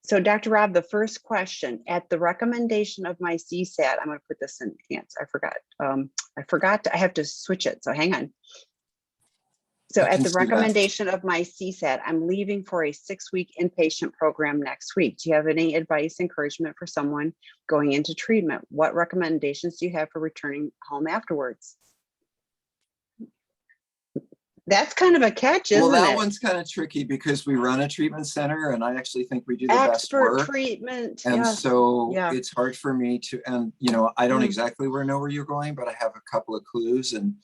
So Dr. Rob, the first question, at the recommendation of my CSAT, I'm going to put this in answer. I forgot. I have to switch it. So hang on. So at the recommendation of my CSAT, I'm leaving for a 6-week inpatient program next week. Do you have any advice, encouragement for someone going into treatment? What recommendations do you have for returning home afterwards? That's kind of a catch, isn't it? Well, that one's kind of tricky because we run a treatment center and I actually think we do the best work. Expert treatment. And so it's hard for me to, and you know, I don't exactly know where you're going, but I have a couple of clues. And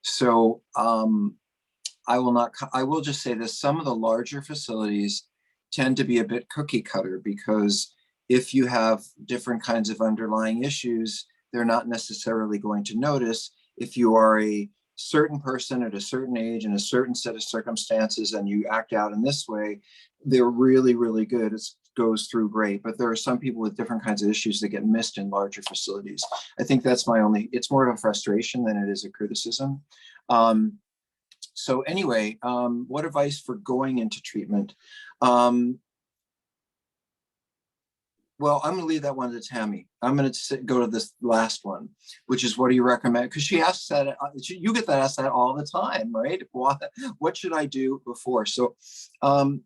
so I will just say this, some of the larger facilities tend to be a bit cookie cutter because if you have different kinds of underlying issues, they're not necessarily going to notice. If you are a certain person at a certain age in a certain set of circumstances and you act out in this way, they're really, really good. It goes through great, but there are some people with different kinds of issues that get missed in larger facilities. I think that's it's more of a frustration than it is a criticism. So anyway, what advice for going into treatment? Well, I'm going to leave that one to Tami. I'm going to go to this last one, which is what do you recommend? Because she asks that, you get that asked that all the time, right? What should I do before? So to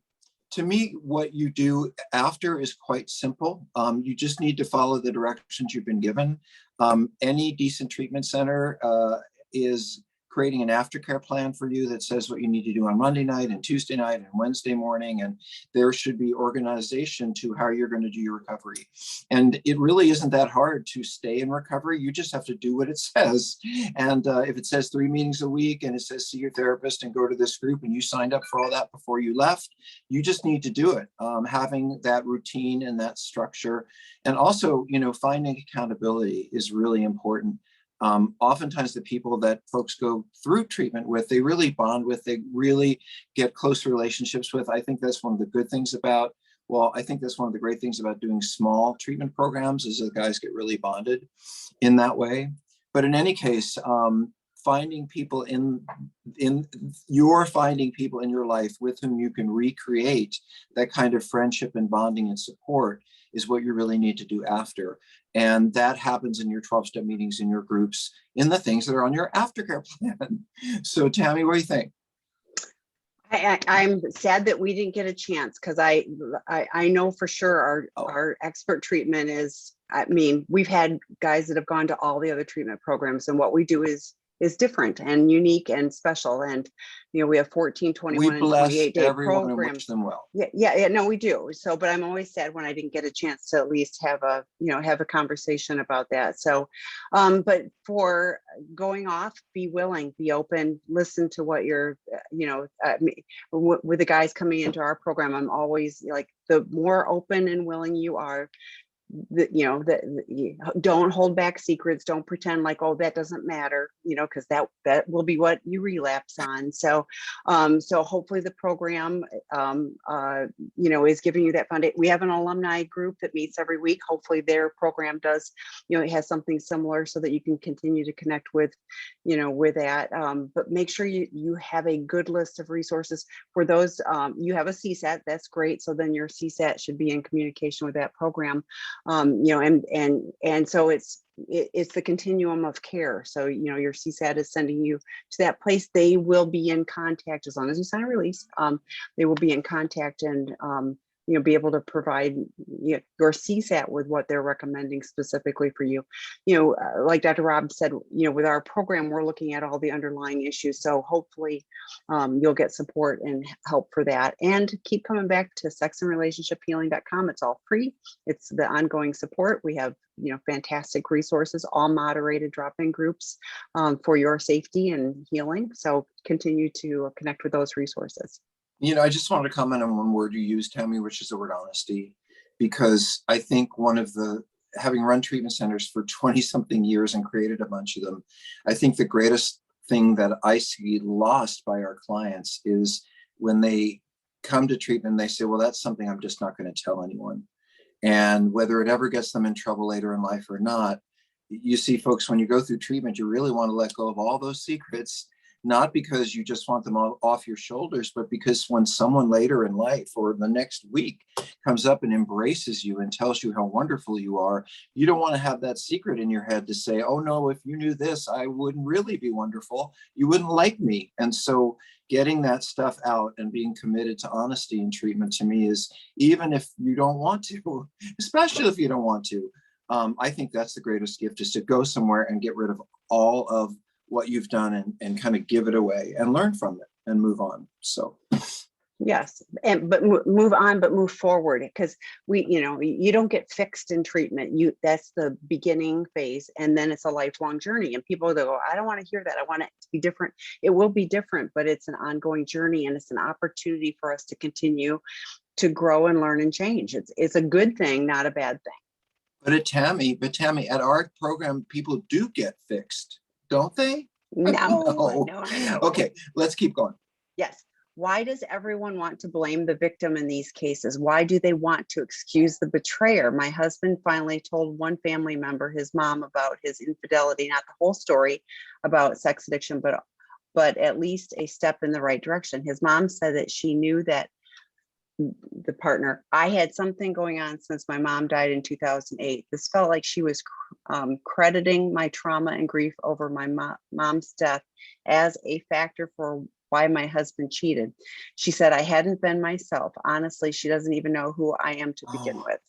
me, what you do after is quite simple. You just need to follow the directions you've been given. Any decent treatment center is creating an aftercare plan for you that says what you need to do on Monday night and Tuesday night and Wednesday morning. And there should be organization to how you're going to do your recovery. And it really isn't that hard to stay in recovery. You just have to do what it says. And if it says 3 meetings a week and it says see your therapist and go to this group and you signed up for all that before you left, you just need to do it. Having that routine and that structure. And also, you know, finding accountability is really important. Oftentimes the people that folks go through treatment with, they really bond with, they really get close relationships with. I think that's one of the good things about, I think that's one of the great things about doing small treatment programs is the guys get really bonded in that way. But in any case, finding people finding people in your life with whom you can recreate that kind of friendship and bonding and support is what you really need to do after. And that happens in your 12-step meetings, in your groups, in the things that are on your aftercare plan. So Tami, what do you think? I'm sad that we didn't get a chance because I know for sure our expert treatment is, I mean, we've had guys that have gone to all the other treatment programs and what we do is different and unique and special. And, you know, we have 14, 21, and 28 day programs. Them well. Yeah, no, we do. So, but I'm always sad when I didn't get a chance to at least have a conversation about that. So, but for going off, be willing, be open, listen to what you're, with the guys coming into our program, I'm always like, the more open and willing you are, don't hold back secrets, don't pretend like, oh, that doesn't matter, because that will be what you relapse on. So so hopefully the program is giving you that foundation. We have an alumni group that meets every week. Hopefully their program does, it has something similar so that you can continue to connect with that. But make sure you have a good list of resources for those. You have a CSAT, that's great. So then your CSAT should be in communication with that program. And so it's the continuum of care. So, your CSAT is sending you to that place. They will be in contact as long as you sign a release. They will be in contact and, be able to provide your CSAT with what they're recommending specifically for you. Like Dr. Rob said, with our program, we're looking at all the underlying issues. So hopefully you'll get support and help for that. And keep coming back to sexandrelationshiphealing.com. It's all free. It's the ongoing support. We have, fantastic resources, all moderated drop-in groups for your safety and healing. So continue to connect with those resources. I just want to comment on one word you used, Tami, which is the word honesty, because I think having run treatment centers for 20 something years and created a bunch of them, I think the greatest thing that I see lost by our clients is when they come to treatment, they say, well, that's something I'm just not going to tell anyone. And whether it ever gets them in trouble later in life or not, you see folks, when you go through treatment, you really want to let go of all those secrets not because you just want them off your shoulders, but because when someone later in life or the next week comes up and embraces you and tells you how wonderful you are, you don't want to have that secret in your head to say, oh no, if you knew this, I wouldn't really be wonderful. You wouldn't like me. And so getting that stuff out and being committed to honesty in treatment, to me, is, even if you don't want to, especially if you don't want to, I think that's the greatest gift, is to go somewhere and get rid of all of what you've done and kind of give it away and learn from it and move on. So yes, but move on, but move forward, because you don't get fixed in treatment. That's the beginning phase, and then it's a lifelong journey. And people go, I don't want to hear that. I want it to be different. It will be different, but it's an ongoing journey, and it's an opportunity for us to continue to grow and learn and change. It's a good thing, not a bad thing. But Tammy, at our program, people do get fixed, don't they? No. Okay, let's keep going. Yes. Why does everyone want to blame the victim in these cases? Why do they want to excuse the betrayer? My husband finally told one family member, his mom, about his infidelity, not the whole story about sex addiction, but at least a step in the right direction. His mom said that she knew that the partner, I had something going on since my mom died in 2008. This felt like she was crediting my trauma and grief over my mom's death as a factor for why my husband cheated. She said, I hadn't been myself. Honestly, she doesn't even know who I am to begin with.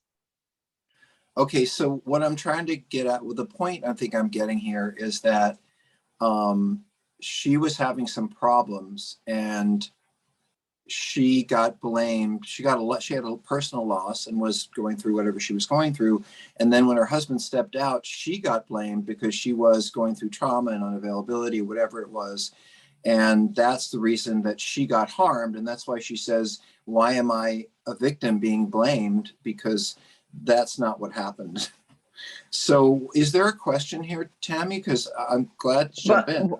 Okay, so what I'm trying to get at, with the point I think I'm getting here, is that she was having some problems and she got blamed. She had a personal loss and was going through whatever she was going through. And then when her husband stepped out, she got blamed because she was going through trauma and unavailability, whatever it was. And that's the reason that she got harmed. And that's why she says, why am I a victim being blamed? Because that's not what happened. So is there a question here, Tammy? Because I'm glad to jump in.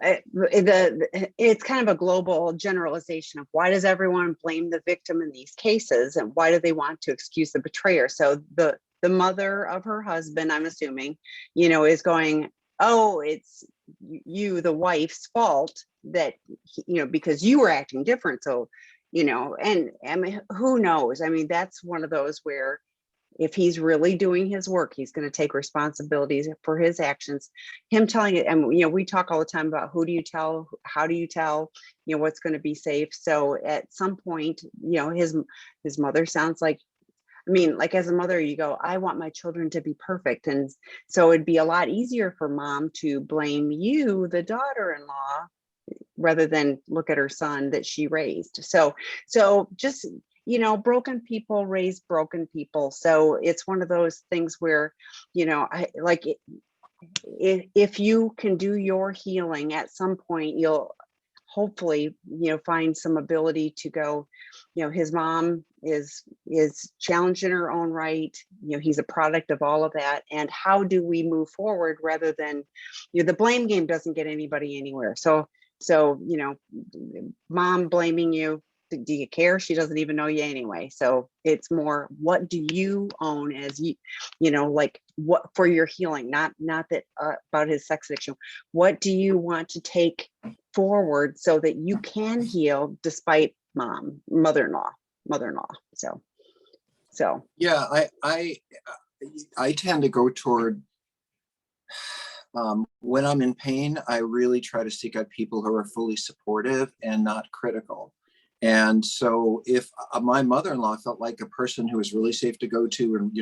It's kind of a global generalization of why does everyone blame the victim in these cases, and why do they want to excuse the betrayer? So the mother of her husband, I'm assuming, is going, oh, it's you, the wife's fault that, because you were acting different. So, and I mean, who knows? I mean, that's one of those where if he's really doing his work, he's going to take responsibilities for his actions. Him telling it, and we talk all the time about who do you tell, how do you tell, what's going to be safe. So at some point, his mother sounds like, I mean, like as a mother, you go, I want my children to be perfect. And so it'd be a lot easier for mom to blame you, the daughter-in-law, rather than look at her son that she raised. So just, broken people raise broken people. So it's one of those things where, if you can do your healing at some point, you'll hopefully, find some ability to go, his mom is challenged in her own right. He's a product of all of that. And how do we move forward rather than, the blame game doesn't get anybody anywhere. So, mom blaming you, do you care? She doesn't even know you anyway. So it's more, what do you own as you, like what for your healing, not that about his sex addiction. What do you want to take forward so that you can heal despite mother-in-law. So. Yeah, I tend to go toward, when I'm in pain, I really try to seek out people who are fully supportive and not critical. And so if my mother-in-law felt like a person who was really safe to go to, and,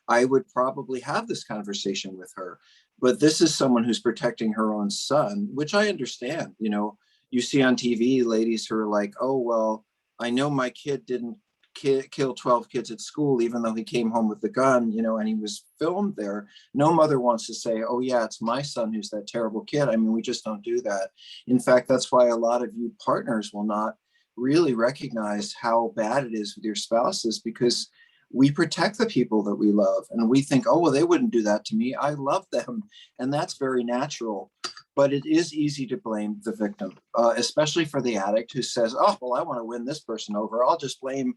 I would probably have this conversation with her. But this is someone who's protecting her own son, which I understand. You see on TV ladies who are like, oh, well, I know my kid didn't kill 12 kids at school, even though he came home with the gun, and he was filmed there. No mother wants to say, oh yeah, it's my son who's that terrible kid. I mean, we just don't do that. In fact, that's why a lot of you partners will not really recognize how bad it is with your spouses, because we protect the people that we love, and we think, oh, well, they wouldn't do that to me. I love them. And that's very natural. But it is easy to blame the victim, especially for the addict who says, oh, well, I want to win this person over. I'll just blame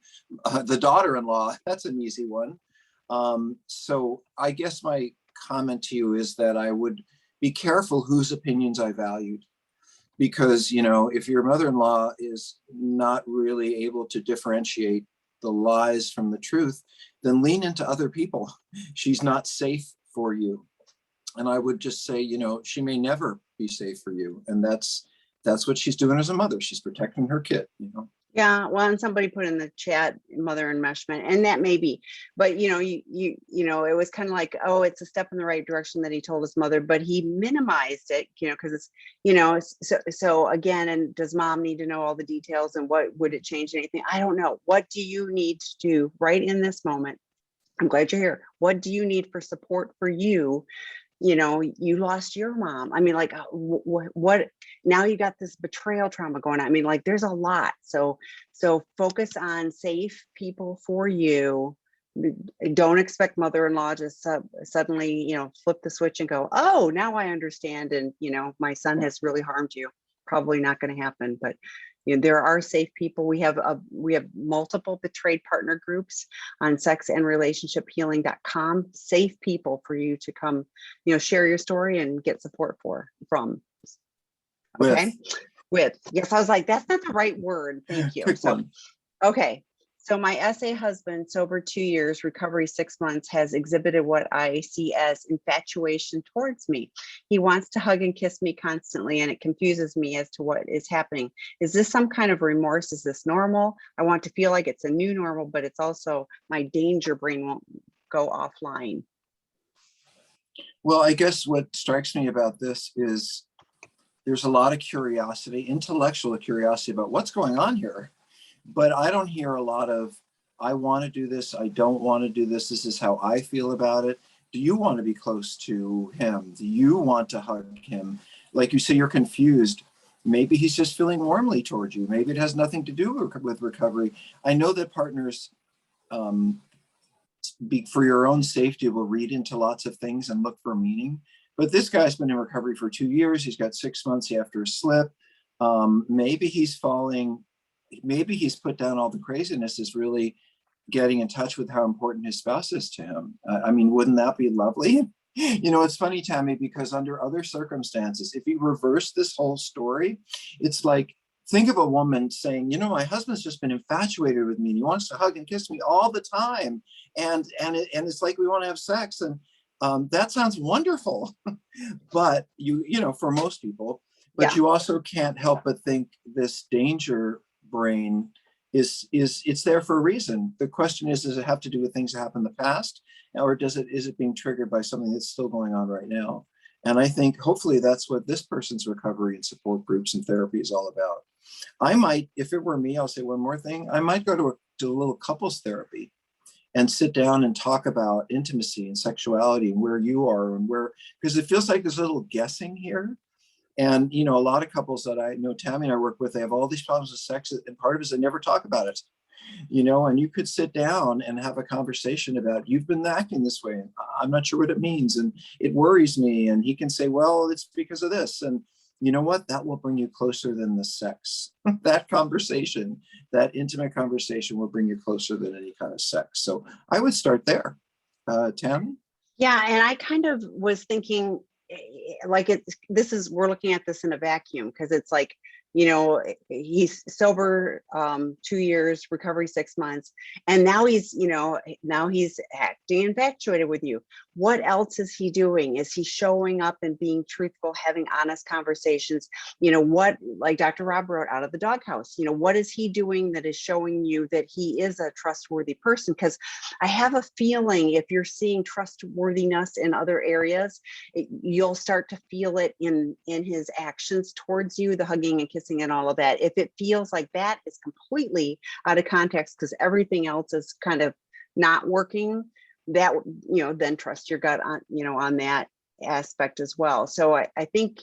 the daughter-in-law. That's an easy one. So I guess my comment to you is that I would be careful whose opinions I valued. because, you know, if your mother-in-law is not really able to differentiate the lies from the truth, then lean into other people. She's not safe for you. And I would just say, you know, she may never be safe for you. And that's what she's doing as a mother. She's protecting her kid, you know. Yeah, well, and somebody put in the chat mother enmeshment, and that may be, but you know, you know, it was kind of like, oh, it's a step in the right direction that he told his mother, but he minimized it, you know, because it's, you know, so again, and does mom need to know all the details, and what would it change anything? I don't know. What do you need to do right in this moment? I'm glad you're here. What do you need for support for you? You know, you lost your mom. I mean, like, what now you got this betrayal trauma going on. I mean, like, there's a lot. So focus on safe people for you. Don't expect mother-in-law to suddenly, you know, flip the switch and go, oh, now I understand. And, you know, my son has really harmed you. Probably not going to happen, but you know, there are safe people. We have multiple betrayed partner groups on sexandrelationshiphealing.com. Safe people for you to come, you know, share your story and get support from. Okay. Yes, I was like, that's not the right word. Thank you. Pick one. Okay. So my SA husband, sober 2 years, recovery 6 months, has exhibited what I see as infatuation towards me. He wants to hug and kiss me constantly, and it confuses me as to what is happening. Is this some kind of remorse? Is this normal? I want to feel like it's a new normal, but it's also my danger brain won't go offline. Well, I guess what strikes me about this is there's a lot of curiosity, intellectual curiosity about what's going on here. But I don't hear a lot of, I want to do this, I don't want to do this, this is how I feel about it. Do you want to be close to him? Do you want to hug him? Like you say, you're confused. Maybe he's just feeling warmly towards you. Maybe it has nothing to do with recovery. I know that partners, for your own safety, will read into lots of things and look for meaning. But this guy's been in recovery for 2 years. He's got 6 months after a slip. Maybe he's falling. Maybe he's put down all the craziness, is really getting in touch with how important his spouse is to him. I mean, wouldn't that be lovely? You know, it's funny, Tammy, because under other circumstances, if you reverse this whole story, it's like, think of a woman saying, you know, my husband's just been infatuated with me and he wants to hug and kiss me all the time. And it's like we want to have sex. And that sounds wonderful. But you know, for most people, but you also can't help but think this danger brain is it's there for a reason. The question is, does it have to do with things that happened in the past, or is it being triggered by something that's still going on right now? And I think hopefully that's what this person's recovery and support groups and therapy is all about. I might, if it were me, I'll say one more thing. I might go to a little couples therapy and sit down and talk about intimacy and sexuality and where you are and where, because it feels like there's a little guessing here. And, you know, a lot of couples that I know, Tammy and I work with, they have all these problems with sex, and part of it is they never talk about it, you know, and you could sit down and have a conversation about, you've been acting this way, and I'm not sure what it means, and it worries me. And he can say, well, it's because of this. And you know what? That will bring you closer than the sex. That conversation, that intimate conversation will bring you closer than any kind of sex. So I would start there. Tammy? Yeah, and I kind of was thinking, like, we're looking at this in a vacuum, because it's like, you know, he's sober 2 years, recovery 6 months, and now he's acting infatuated with you. What else is he doing? Is he showing up and being truthful, having honest conversations? You know, what, like Dr. Rob wrote, out of the doghouse, you know, what is he doing that is showing you that he is a trustworthy person? Because I have a feeling if you're seeing trustworthiness in other areas, you'll start to feel it in his actions towards you, the hugging and kissing and all of that. If it feels like that is completely out of context because everything else is kind of not working, that, you know, then trust your gut on, you know, on that aspect as well. So I think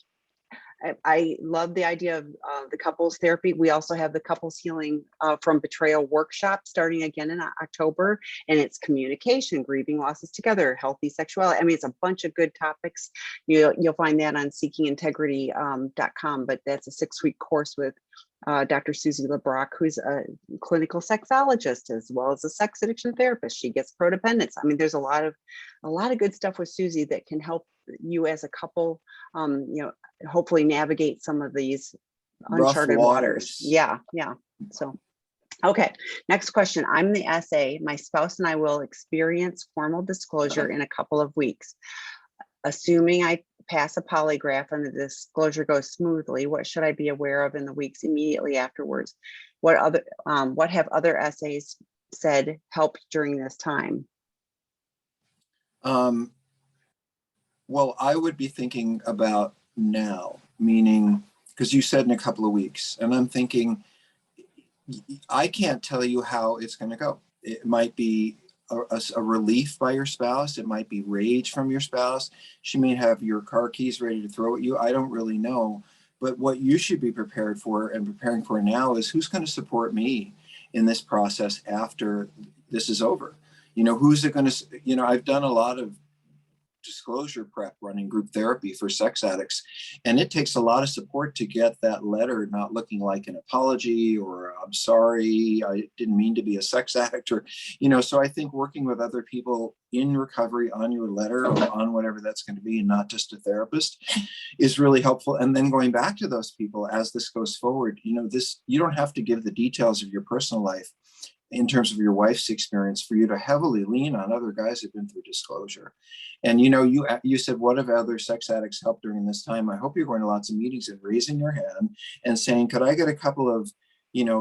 I love the idea of the couples therapy. We also have the couples healing from betrayal workshop starting again in October, and it's communication, grieving losses together, healthy sexuality. I mean, it's a bunch of good topics. You'll find that on seekingintegrity.com, but that's a 6-week course with Dr. Susie LeBrock, who's a clinical sexologist as well as a sex addiction therapist. She gets codependence. I mean, there's a lot of good stuff with Susie that can help you as a couple, you know, hopefully navigate some of these rough uncharted waters. waters. Yeah. So, okay. Next question. I'm the SA. My spouse and I will experience formal disclosure in a couple of weeks. Assuming I pass a polygraph and the disclosure goes smoothly, what should I be aware of in the weeks immediately afterwards? What have other essays said helped during this time? Well, I would be thinking about now, meaning, because you said in a couple of weeks, and I'm thinking, I can't tell you how it's going to go. It might be a relief by your spouse. It might be rage from your spouse. She may have your car keys ready to throw at you. I don't really know. But what you should be prepared for and preparing for now is who's going to support me in this process after this is over. Who's it going to, I've done a lot of disclosure prep running group therapy for sex addicts, and it takes a lot of support to get that letter not looking like an apology or I'm sorry, I didn't mean to be a sex addict, or so I think working with other people in recovery on your letter or on whatever that's going to be, and not just a therapist, is really helpful. And then going back to those people as this goes forward, you don't have to give the details of your personal life in terms of your wife's experience for you to heavily lean on other guys who've been through disclosure. And you said, what have other sex addicts helped during this time? I hope you're going to lots of meetings and raising your hand and saying, could I get a couple of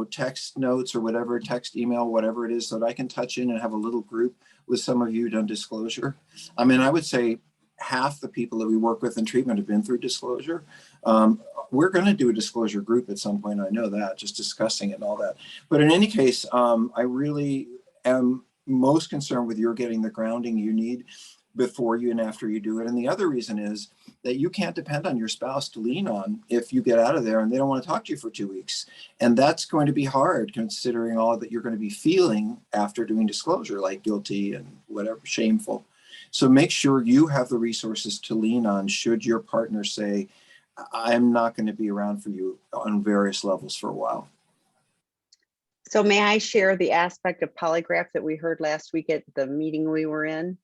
text notes or whatever, text, email, whatever it is, so that I can touch in and have a little group with some of you done disclosure? I mean, I would say half the people that we work with in treatment have been through disclosure. We're going to do a disclosure group at some point. I know that, just discussing it and all that. But in any case, I really am most concerned with your getting the grounding you need before you and after you do it. And the other reason is that you can't depend on your spouse to lean on if you get out of there and they don't want to talk to you for 2 weeks. And that's going to be hard, considering all that you're going to be feeling after doing disclosure, like guilty and whatever, shameful. So make sure you have the resources to lean on should your partner say, I'm not going to be around for you on various levels for a while. So may I share the aspect of polygraph that we heard last week at the meeting we were in?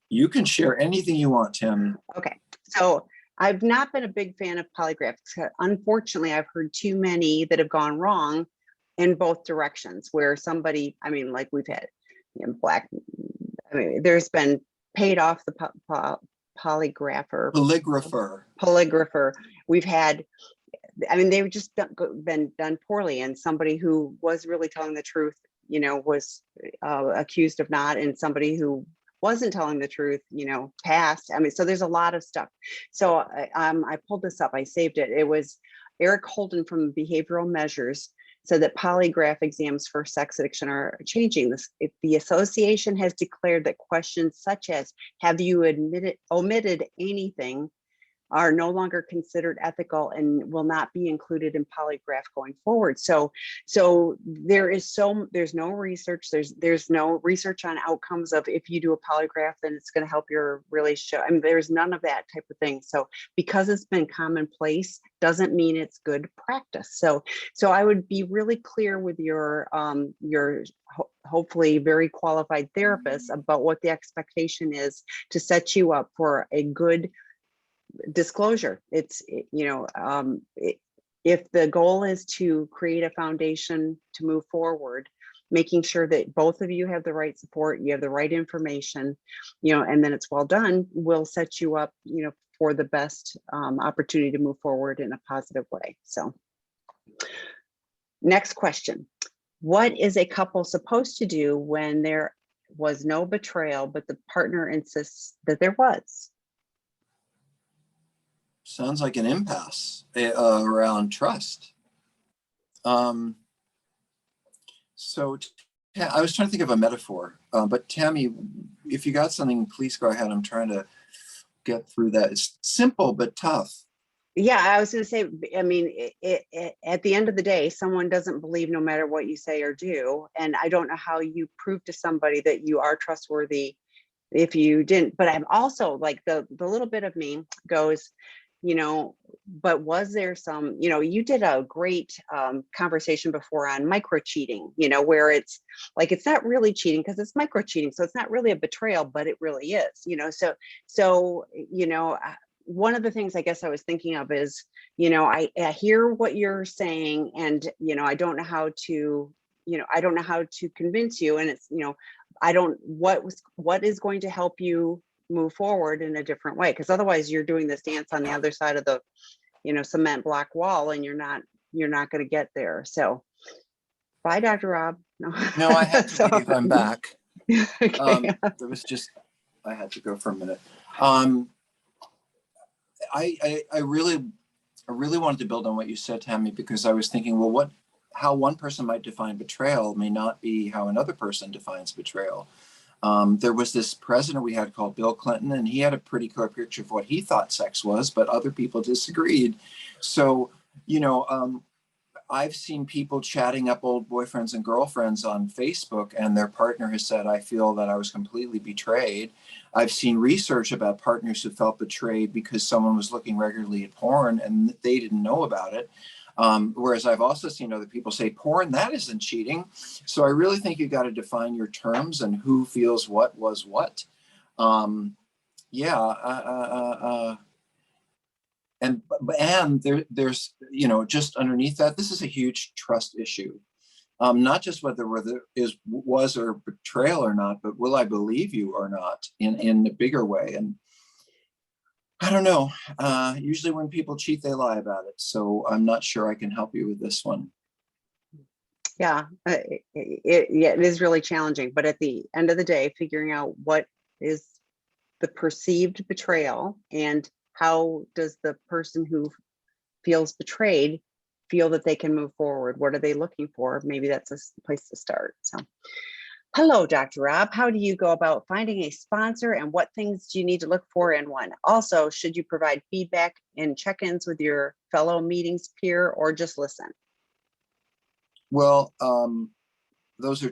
You can share anything you want, Tammy. Okay. So I've not been a big fan of polygraphs. Unfortunately, I've heard too many that have gone wrong in both directions, where somebody, I mean, like we've had there's been paid off the polygrapher. We've had, they've just been done poorly, and somebody who was really telling the truth, was accused of not, and somebody who wasn't telling the truth, passed. So there's a lot of stuff. So I pulled this up, I saved it. It was Eric Holden from Behavioral Measures said that polygraph exams for sex addiction are changing. If the association has declared that questions such as, have you omitted anything, are no longer considered ethical and will not be included in polygraph going forward. So there's no research. There's no research on outcomes of, if you do a polygraph, then it's going to help your relationship. There's none of that type of thing. So because it's been commonplace doesn't mean it's good practice. So I would be really clear with your hopefully very qualified therapist about what the expectation is to set you up for a good disclosure. If the goal is to create a foundation to move forward, making sure that both of you have the right support, you have the right information, and then it's well done, will set you up, for the best opportunity to move forward in a positive way. So next question. What is a couple supposed to do when there was no betrayal, but the partner insists that there was? Sounds like an impasse around trust. So I was trying to think of a metaphor, but Tammy, if you got something, please go ahead. I'm trying to get through that. It's simple but tough. Yeah, I was going to say, at the end of the day, someone doesn't believe no matter what you say or do. And I don't know how you prove to somebody that you are trustworthy if you didn't. But I'm also like, the little bit of me goes, but was there some, you did a great conversation before on micro cheating, where it's like, it's not really cheating because it's micro cheating. So it's not really a betrayal, but it really is, one of the things I guess I was thinking of is, you know, I hear what you're saying, and, you know, I don't know how to, you know, I don't know how to convince you. And it's, you know, what is going to help you move forward in a different way? Because otherwise you're doing this dance on the other side of the, you know, cement block wall, and you're not going to get there. So bye, Dr. Rob. No, No, I had to so, leave. I'm back. okay. There was just, I had to go for a minute. I really wanted to build on what you said, Tammy, because I was thinking, well, how one person might define betrayal may not be how another person defines betrayal. There was this president we had called Bill Clinton, and he had a pretty clear picture of what he thought sex was, but other people disagreed. So, you know, I've seen people chatting up old boyfriends and girlfriends on Facebook, and their partner has said, I feel that I was completely betrayed. I've seen research about partners who felt betrayed because someone was looking regularly at porn and they didn't know about it. Whereas I've also seen other people say, porn, that isn't cheating. So I really think you got to define your terms and who feels what was what. And there's, you know, just underneath that, this is a huge trust issue. Not just whether was or betrayal or not, but will I believe you or not in a bigger way. And I don't know. Usually when people cheat, they lie about it. So I'm not sure I can help you with this one. Yeah, it is really challenging. But at the end of the day, figuring out what is the perceived betrayal, and how does the person who feels betrayed feel that they can move forward? What are they looking for? Maybe that's a place to start. So, hello, Dr. Rob. How do you go about finding a sponsor, and what things do you need to look for in one? Also, should you provide feedback and check-ins with your fellow meetings peer, or just listen? Well, those are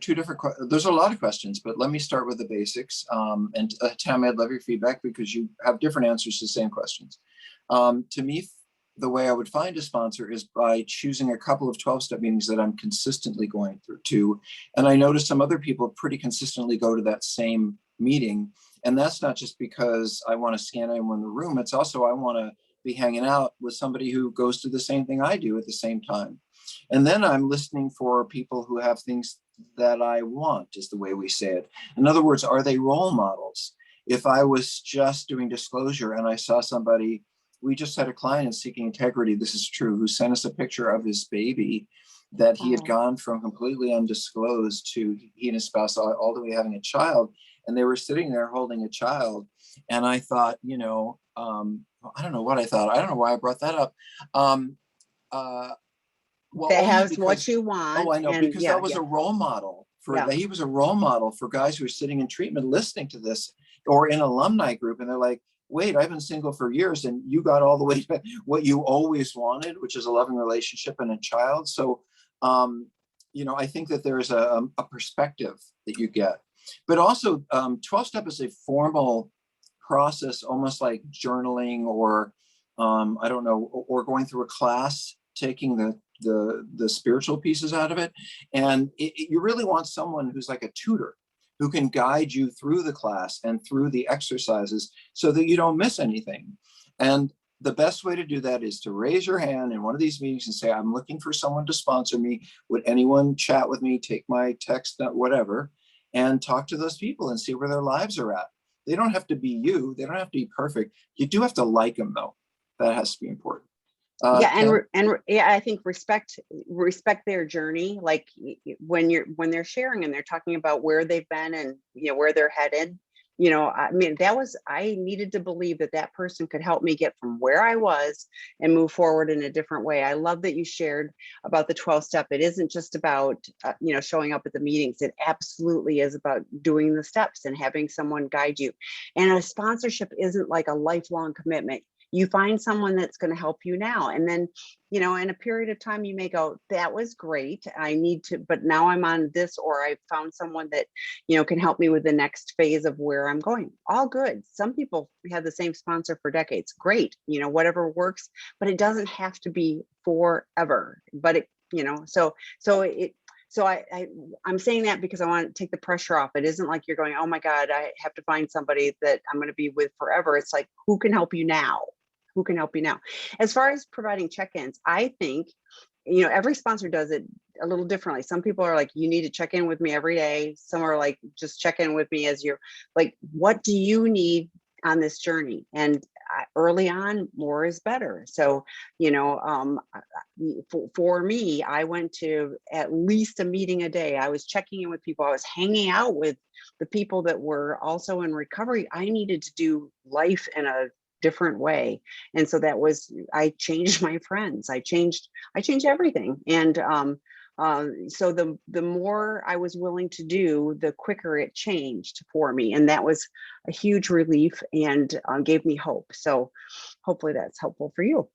there's a lot of questions, but let me start with the basics. And Tammy, I'd love your feedback because you have different answers to the same questions. To me, the way I would find a sponsor is by choosing a couple of 12-step meetings that I'm consistently going through to. And I notice some other people pretty consistently go to that same meeting. And that's not just because I want to scan anyone in the room. It's also, I want to be hanging out with somebody who goes to the same thing I do at the same time. And then I'm listening for people who have things that I want, is the way we say it. In other words, are they role models? If I was just doing disclosure and I saw somebody, we just had a client in Seeking Integrity, this is true, who sent us a picture of his baby that he had gone from completely undisclosed to he and his spouse all the way having a child. And they were sitting there holding a child. And I thought, you know, I don't know what I thought. I don't know why I brought that up. Well, That only has because, what you want. oh, I know, And because yeah, that was a role model yeah. he was a role model for guys who are sitting in treatment listening to this, or in an alumni group, and they're like, wait, I've been single for years and you got all the way to what you always wanted, which is a loving relationship and a child. So, you know, I think that there is a perspective that you get. But also 12-step is a formal process, almost like journaling or I don't know, or going through a class, taking the spiritual pieces out of it. And you really want someone who's like a tutor, who can guide you through the class and through the exercises so that you don't miss anything. And the best way to do that is to raise your hand in one of these meetings and say, I'm looking for someone to sponsor me. Would anyone chat with me, take my text, whatever, and talk to those people and see where their lives are at. They don't have to be you. They don't have to be perfect. You do have to like them, though. That has to be important. Yeah, and yeah, I think respect their journey. Like when they're sharing and they're talking about where they've been and, you know, where they're headed. You know, I mean, I needed to believe that person could help me get from where I was and move forward in a different way. I love that you shared about the 12-step. It isn't just about, you know, showing up at the meetings. It absolutely is about doing the steps and having someone guide you. And a sponsorship isn't like a lifelong commitment. You find someone that's going to help you now. And then, you know, in a period of time, you may go, that was great. But now I'm on this, or I found someone that, you know, can help me with the next phase of where I'm going. All good. Some people have the same sponsor for decades. Great. You know, whatever works, but it doesn't have to be forever. But it, you know, so I'm saying that because I want to take the pressure off. It isn't like you're going, oh my God, I have to find somebody that I'm going to be with forever. It's like, who can help you now? who can help you now? As far as providing check-ins, I think, every sponsor does it a little differently. Some people are like, you need to check in with me every day. Some are like, just check in with me as you're like, what do you need on this journey? And early on, more is better. So, for me, I went to at least a meeting a day. I was checking in with people. I was hanging out with the people that were also in recovery. I needed to do life in a different way. And so I changed my friends. I changed everything. And so the more I was willing to do, the quicker it changed for me. And that was a huge relief and gave me hope. So hopefully that's helpful for you.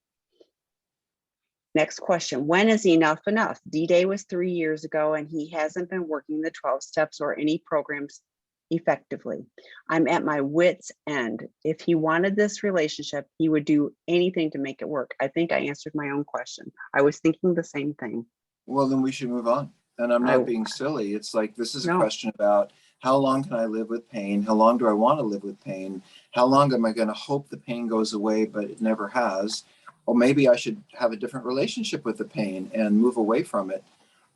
Next question. When is enough enough? D-Day was 3 years ago, and he hasn't been working the 12 steps or any programs effectively. I'm at my wit's end. If he wanted this relationship, he would do anything to make it work. I think I answered my own question. I was thinking the same thing. Well, then we should move on. And I'm not being silly. It's like, this is a question about how long can I live with pain? How long do I want to live with pain? How long am I going to hope the pain goes away, but it never has? Or maybe I should have a different relationship with the pain and move away from it.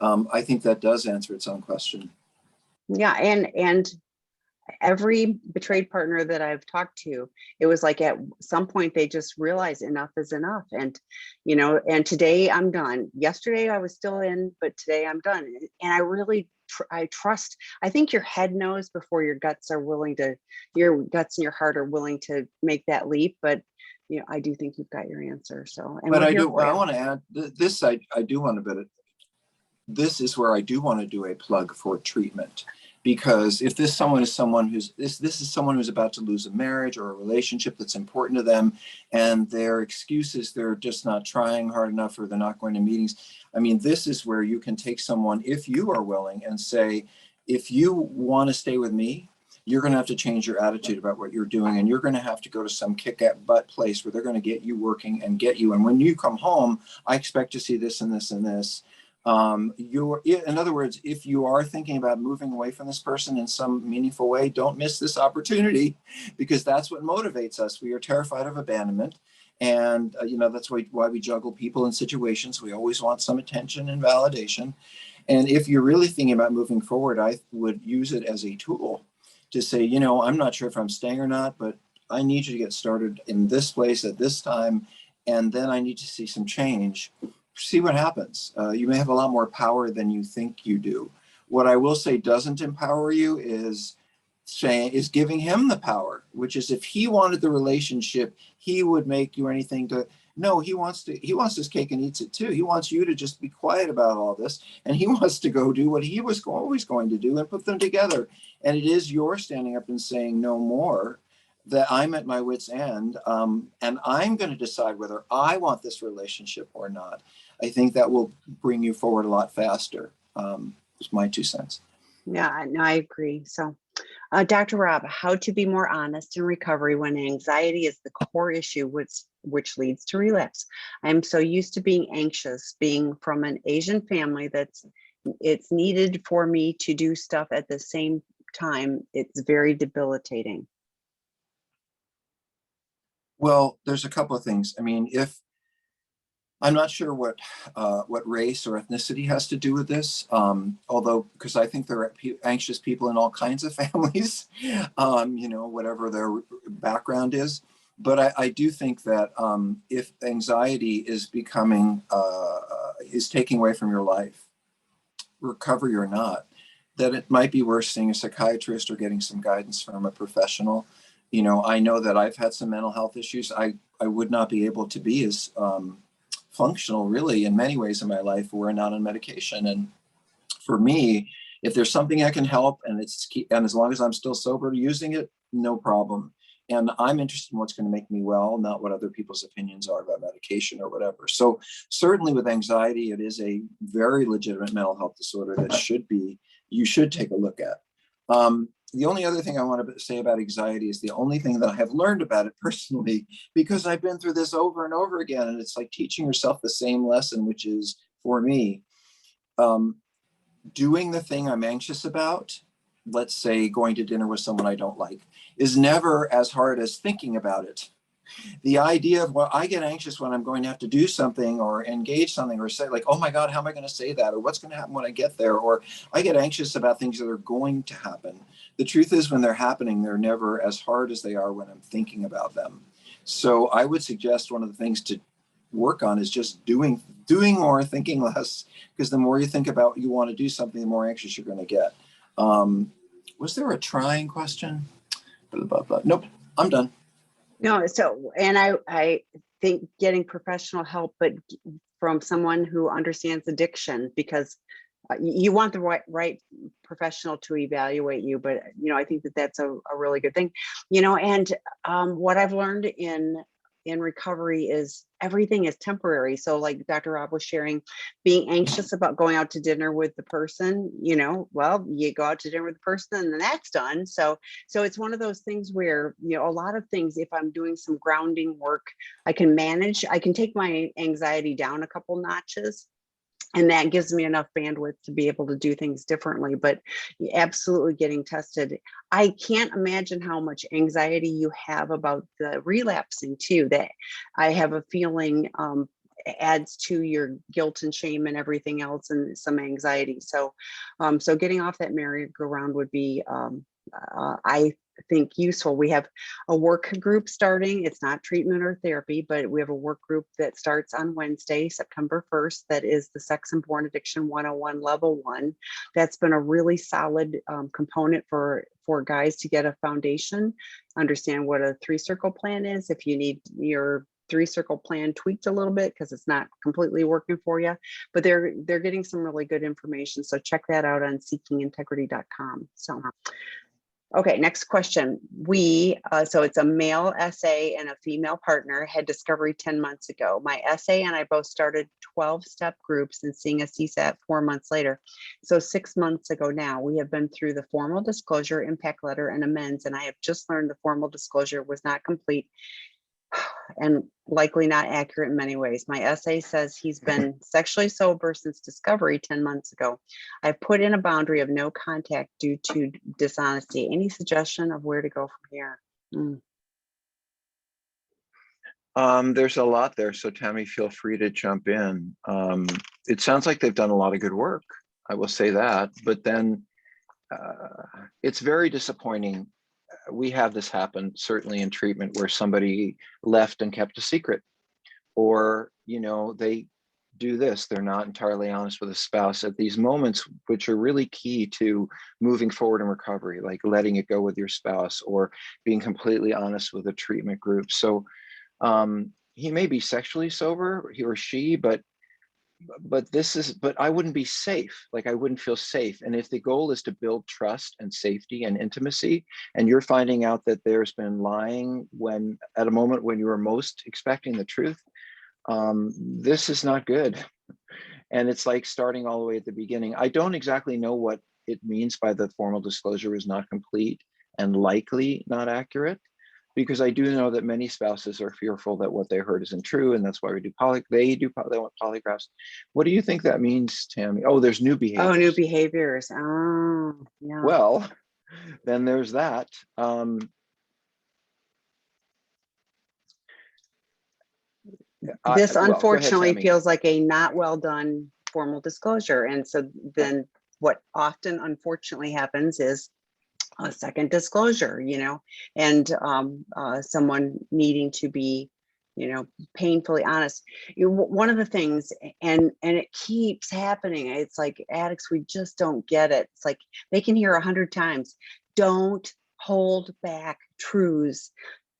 I think that does answer its own question. Yeah. And every betrayed partner that I've talked to, it was like at some point they just realized enough is enough. And, and today I'm done. Yesterday I was still in, but today I'm done. And I really, I trust, I think your head knows before your guts and your heart are willing to make that leap. But, I do think you've got your answer. So, but I want to add this. I do want to this is where I do want to do a plug for treatment. Because if this is someone who's about to lose a marriage or a relationship that's important to them, and their excuse is they're just not trying hard enough or they're not going to meetings. I mean, this is where you can take someone, if you are willing, and say, if you want to stay with me, you're going to have to change your attitude about what you're doing, and you're going to have to go to some kick-butt place where they're going to get you working and get you. And when you come home, I expect to see this and this and this. In other words, if you are thinking about moving away from this person in some meaningful way, don't miss this opportunity, because that's what motivates us. We are terrified of abandonment. And, that's why we juggle people in situations. We always want some attention and validation. And if you're really thinking about moving forward, I would use it as a tool to say, I'm not sure if I'm staying or not, but I need you to get started in this place at this time. And then I need to see some change. See what happens. You may have a lot more power than you think you do. What I will say doesn't empower you is giving him the power, which is, if he wanted the relationship, he would make you anything to. No, he wants his cake and eats it too. He wants you to just be quiet about all this, and he wants to go do what he was always going to do and put them together. And it is your standing up and saying no more, that I'm at my wit's end, and I'm going to decide whether I want this relationship or not. I think that will bring you forward a lot faster. It's my 2 cents. Yeah, no, I agree. So, Dr. Rob, how to be more honest in recovery when anxiety is the core issue, which leads to relapse. I'm so used to being anxious, being from an Asian family it's needed for me to do stuff at the same time. It's very debilitating. Well, there's a couple of things. I mean, I'm not sure what race or ethnicity has to do with this, although, because I think there are anxious people in all kinds of families, whatever their background is. But I do think that if anxiety is is taking away from your life, recovery or not, that it might be worth seeing a psychiatrist or getting some guidance from a professional. I know that I've had some mental health issues. I would not be able to be as functional really in many ways in my life were not on medication. And for me, if there's something I can help and as long as I'm still sober using it, no problem. And I'm interested in what's going to make me well, not what other people's opinions are about medication or whatever. So certainly with anxiety, it is a very legitimate mental health disorder that you should take a look at. The only other thing I want to say about anxiety is the only thing that I have learned about it personally, because I've been through this over and over again, and it's like teaching yourself the same lesson, which is, for me, doing the thing I'm anxious about, let's say going to dinner with someone I don't like, is never as hard as thinking about it. The idea of, well, I get anxious when I'm going to have to do something or engage something or say like, oh my God, how am I going to say that? Or what's going to happen when I get there? Or I get anxious about things that are going to happen. The truth is, when they're happening, they're never as hard as they are when I'm thinking about them. So I would suggest one of the things to work on is just doing more, thinking less, because the more you think about you want to do something, the more anxious you're going to get. Was there a trying question? Blah, blah, blah. Nope, I'm done. No, so, and I think getting professional help, but from someone who understands addiction, because you want the right professional to evaluate you, but I think that that's a really good thing, and what I've learned in recovery is everything is temporary. So like Dr. Rob was sharing, being anxious about going out to dinner with the person, well, you go out to dinner with the person and then that's done. So it's one of those things where, a lot of things, if I'm doing some grounding work, I can take my anxiety down a couple notches. And that gives me enough bandwidth to be able to do things differently, but absolutely getting tested. I can't imagine how much anxiety you have about the relapsing too, that I have a feeling adds to your guilt and shame and everything else, and some anxiety. So getting off that merry-go-round would be, I think, useful. We have a work group starting. It's not treatment or therapy, but we have a work group that starts on Wednesday, September 1st. That is the Sex and Porn Addiction 101 Level 1. That's been a really solid component for guys to get a foundation, understand what a 3-circle plan is. If you need your 3-circle plan tweaked a little bit because it's not completely working for you, but they're getting some really good information. So check that out on seekingintegrity.com. So. Okay, next question. So it's a male SA and a female partner had discovery 10 months ago. My SA and I both started 12-step groups and seeing a CSAT 4 months later. So 6 months ago now, we have been through the formal disclosure, impact letter, and amends, and I have just learned the formal disclosure was not complete and likely not accurate in many ways. My essay says he's been sexually sober since discovery 10 months ago. I've put in a boundary of no contact due to dishonesty. Any suggestion of where to go from here? There's a lot there, so Tami, feel free to jump in. It sounds like they've done a lot of good work, I will say that, but then it's very disappointing. We have this happen certainly in treatment where somebody left and kept a secret, or they do this, they're not entirely honest with a spouse at these moments, which are really key to moving forward in recovery, like letting it go with your spouse or being completely honest with a treatment group. So he may be sexually sober, he or she, but I wouldn't be safe. Like, I wouldn't feel safe. And if the goal is to build trust and safety and intimacy, and you're finding out that there's been lying at a moment when you were most expecting the truth, this is not good. And it's like starting all the way at the beginning. I don't exactly know what it means by the formal disclosure is not complete and likely not accurate, because I do know that many spouses are fearful that what they heard isn't true, and that's why they want polygraphs. What do you think that means, Tami? Oh, there's new behaviors. Oh, new behaviors. Oh, yeah. Well, then there's that. This unfortunately feels like a not well done formal disclosure, and so then what often unfortunately happens is a second disclosure, and someone needing to be, painfully honest. One of the things, and it keeps happening. It's like addicts, we just don't get it. It's like they can hear 100 times, don't hold back truths,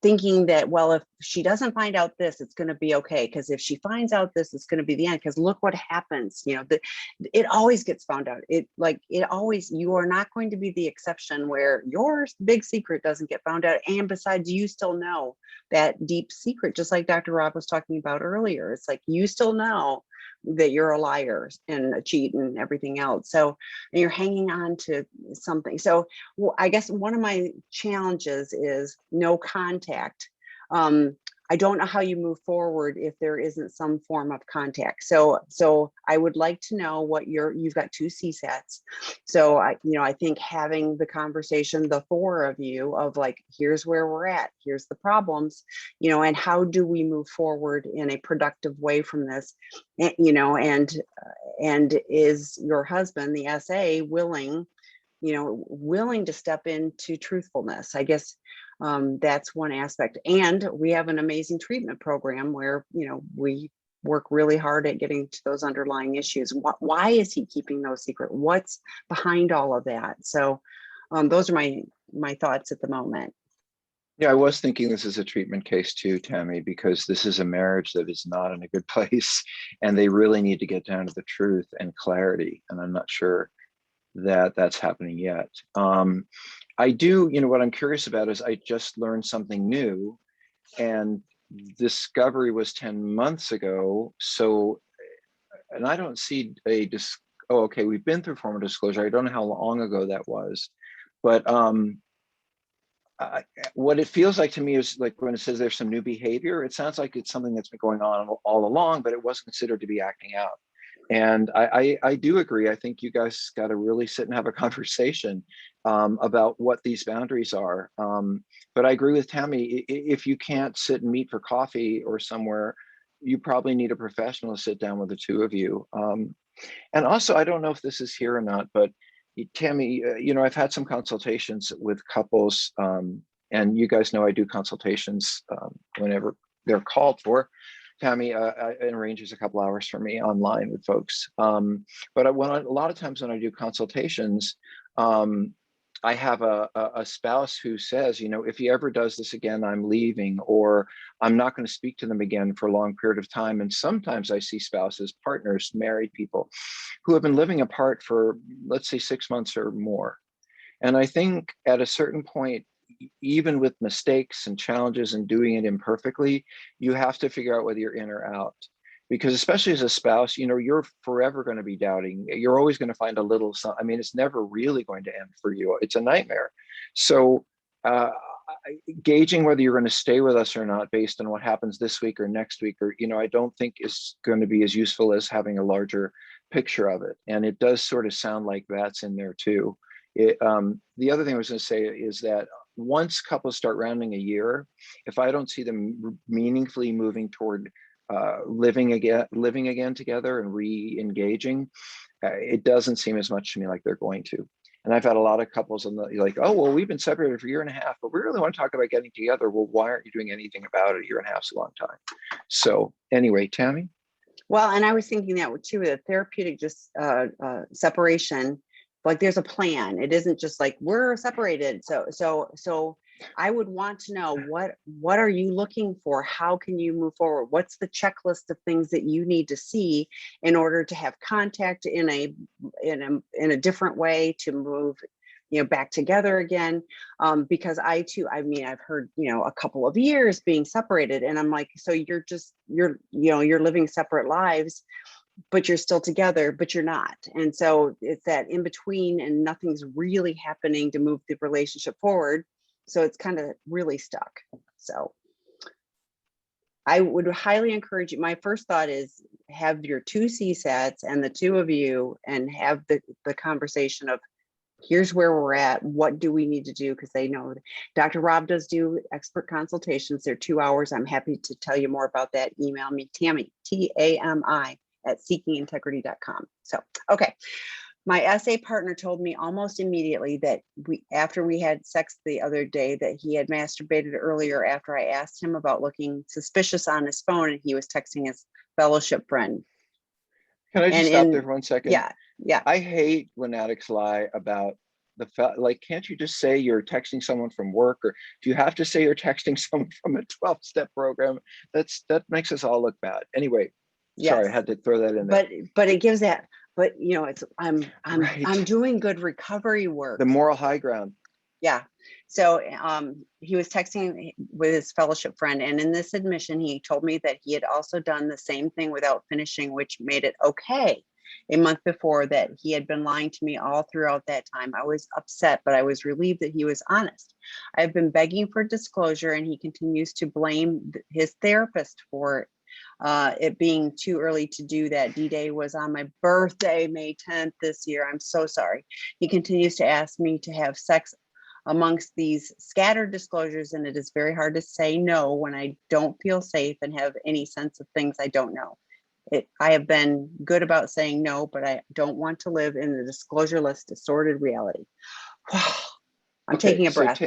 thinking that, well, if she doesn't find out this, it's going to be okay. Because if she finds out this, it's going to be the end. Because look what happens. It always gets found out. You are not going to be the exception where your big secret doesn't get found out. And besides, you still know that deep secret, just like Dr. Rob was talking about earlier. It's like you still know that you're a liar and a cheat and everything else. So you're hanging on to something. So I guess one of my challenges is no contact. I don't know how you move forward if there isn't some form of contact. So I would like to know what you've got 2 CSATs. So I think having the conversation, the 4 of you, of like, here's where we're at, here's the problems, and how do we move forward in a productive way from this, and is your husband, the SA, willing to step into truthfulness, I guess. That's one aspect. And we have an amazing treatment program where, we work really hard at getting to those underlying issues. Why is he keeping those secret? What's behind all of that? So those are my thoughts at the moment. Yeah, I was thinking this is a treatment case too, Tammy, because this is a marriage that is not in a good place, and they really need to get down to the truth and clarity. And I'm not sure that that's happening yet. I do, what I'm curious about is I just learned something new, and discovery was 10 months ago. So, and I don't see oh, okay, we've been through formal disclosure. I don't know how long ago that was, but what it feels like to me is like when it says there's some new behavior, it sounds like it's something that's been going on all along, but it wasn't considered to be acting out. And I do agree. I think you guys got to really sit and have a conversation about what these boundaries are. But I agree with Tammy. If you can't sit and meet for coffee or somewhere, you probably need a professional to sit down with the 2 of you. And also, I don't know if this is here or not, but Tammy, I've had some consultations with couples, and you guys know I do consultations whenever they're called for. Tammy arranges a couple hours for me online with folks. But a lot of times when I do consultations, I have a spouse who says, if he ever does this again, I'm leaving, or I'm not going to speak to them again for a long period of time. And sometimes I see spouses, partners, married people who have been living apart for, let's say, 6 months or more. And I think at a certain point, even with mistakes and challenges and doing it imperfectly, you have to figure out whether you're in or out. Because especially as a spouse, you're forever going to be doubting. You're always going to find a little, it's never really going to end for you. It's a nightmare. So gauging whether you're going to stay with us or not based on what happens this week or next week, or, I don't think is going to be as useful as having a larger picture of it. And it does sort of sound like that's in there too. The other thing I was going to say is that once couples start rounding a year, if I don't see them meaningfully moving toward living again together and re-engaging, it doesn't seem as much to me like they're going to. And I've had a lot of couples and like, oh, well, we've been separated for a year and a half, but we really want to talk about getting together. Well, why aren't you doing anything about it? A year and a half's a long time. So anyway, Tammy? Well, and I was thinking that too, the therapeutic separation, like there's a plan. It isn't just like we're separated. So I would want to know what are you looking for? How can you move forward? What's the checklist of things that you need to see in order to have contact in a different way to move back together again? Because I've heard a couple of years being separated, and I'm like, so you're living separate lives, but you're still together, but you're not. And so it's that in between, and nothing's really happening to move the relationship forward. So it's kind of really stuck. So I would highly encourage you. My first thought is have your 2 CSATs and the 2 of you, and have the conversation of here's where we're at. What do we need to do? Because they know Dr. Rob does do expert consultations. They're 2 hours. I'm happy to tell you more about that. Email me, Tammy, TAMI @seekingintegrity.com. So, okay. My SA partner told me almost immediately that after we had sex the other day, that he had masturbated earlier after I asked him about looking suspicious on his phone, and he was texting his fellowship friend. Can I just stop there for 1 second? Yeah. I hate when addicts lie about like, can't you just say you're texting someone from work, or do you have to say you're texting someone from a 12-step program? That makes us all look bad. Anyway, yes. Sorry, I had to throw that in there. But it gives that. But it's I'm right. doing good recovery work. The moral high ground. Yeah. So he was texting with his fellowship friend, and in this admission, he told me that he had also done the same thing without finishing, which made it okay. a month before that he had been lying to me all throughout that time. I was upset, but I was relieved that he was honest. I've been begging for disclosure, and he continues to blame his therapist for it being too early to do that. D-Day was on my birthday, May 10th this year. I'm so sorry. He continues to ask me to have sex amongst these scattered disclosures, and it is very hard to say no when I don't feel safe and have any sense of things I don't know. I have been good about saying no, but I don't want to live in the disclosure-less distorted reality. I'm taking a breath.